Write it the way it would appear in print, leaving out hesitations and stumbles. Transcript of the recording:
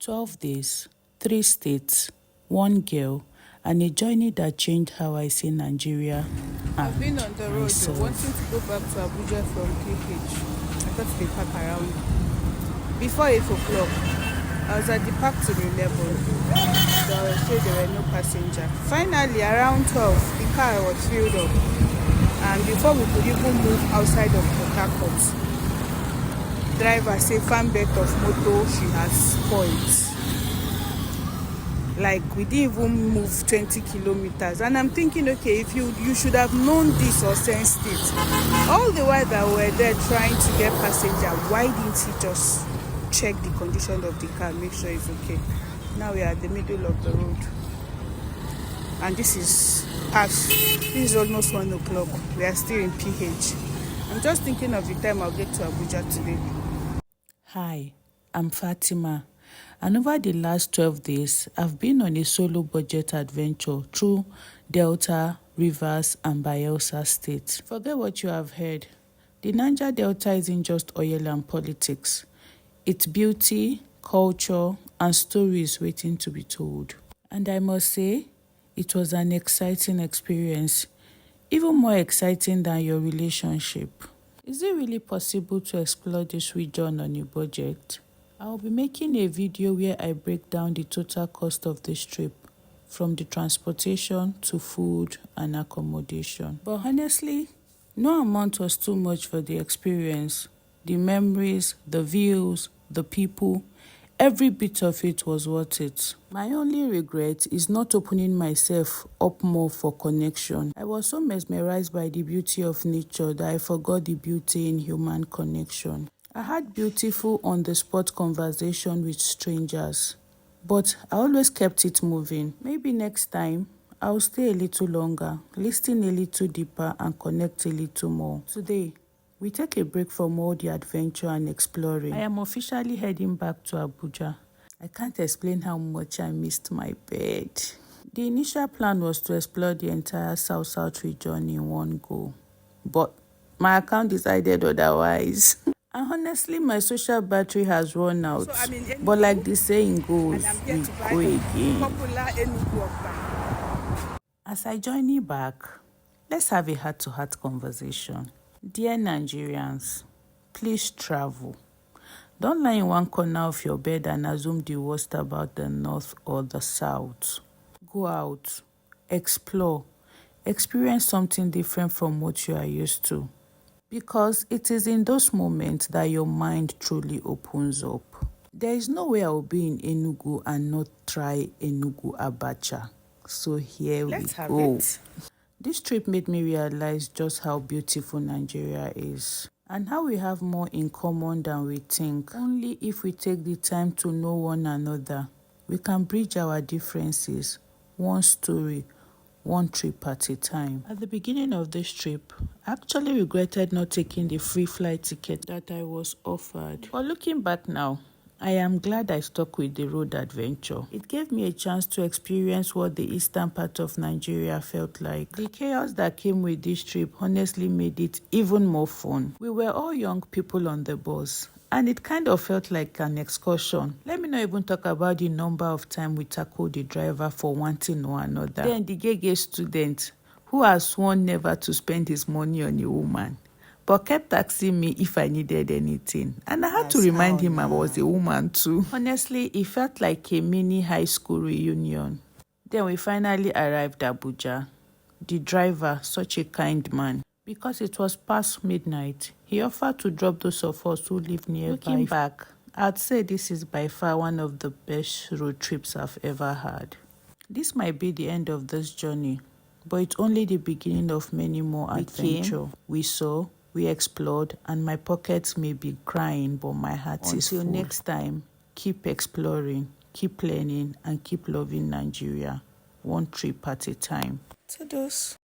12 days, 3 states, 1 girl, and a journey that changed how I see Nigeria and I've been on the road myself. wanting to go back to Abuja from KH. I got to the park around before 8 o'clock. I was at the park till 11. So I was told there were no passenger. Finally, around 12, the car was filled up. And before we could even move outside of Port Harcourt, driver say fan belt of motor she has spoiled. Like we didn't even move 20 kilometers, and I'm thinking, okay, if you should have known this or sensed it all the while that we were there trying to get passenger. Why didn't he just check the condition of the car, make sure it's okay? Now we are at the middle of the road, and this is almost 1 o'clock. We are still in PH. I'm just thinking of the time I'll get to Abuja today. Hi, I'm Fatima, and over the last 12 days, I've been on a solo budget adventure through Delta, Rivers, and Bayelsa states. Forget what you have heard. The Niger Delta isn't just oil and politics. It's beauty, culture, and stories waiting to be told. And I must say, it was an exciting experience, even more exciting than your relationship. Is it really possible to explore this region on a budget? I will be making a video where I break down the total cost of this trip, from the transportation to food and accommodation. But honestly, no amount was too much for the experience. The memories, the views, the people, every bit of it was worth it. My only regret is not opening myself up more for connection. I was so mesmerized by the beauty of nature that I forgot the beauty in human connection. I had beautiful on-the-spot conversation with strangers, but I always kept it moving. Maybe next time, I'll stay a little longer, listen a little deeper, and connect a little more. Today, we take a break from all the adventure and exploring. I am officially heading back to Abuja. I can't explain how much I missed my bed. The initial plan was to explore the entire South region in one go, but my account decided otherwise. And honestly, my social battery has run out. But like the saying goes, we go again. As I journey back, let's have a heart-to-heart conversation. Dear Nigerians, please travel. Don't lie in one corner of your bed and assume the worst about the north or the south. Go out, explore, experience something different from what you are used to. Because it is in those moments that your mind truly opens up. There is no way I will be in Enugu and not try Enugu Abacha. So here we go. This trip made me realize just how beautiful Nigeria is and how we have more in common than we think. Only if we take the time to know one another, we can bridge our differences, one story, one trip at a time. At the beginning of this trip, I actually regretted not taking the free flight ticket that I was offered. But looking back now, I am glad I stuck with the road adventure. It gave me a chance to experience what the eastern part of Nigeria felt like. The chaos that came with this trip honestly made it even more fun. We were all young people on the bus, and it kind of felt like an excursion. Let me not even talk about the number of times we tackled the driver for one thing or another. Then the gay student who has sworn never to spend his money on a woman, but kept asking me if I needed anything. And I had to remind him I was a woman too. Honestly, it felt like a mini high school reunion. Then we finally arrived at Abuja. The driver, such a kind man. Because it was past midnight, he offered to drop those of us who live nearby. Looking back, I'd say this is by far one of the best road trips I've ever had. This might be the end of this journey, but it's only the beginning of many more adventures. We saw, we explored, and my pockets may be crying, but my heart is full. Until next time, keep exploring, keep learning, and keep loving Nigeria, one trip at a time. Toodles.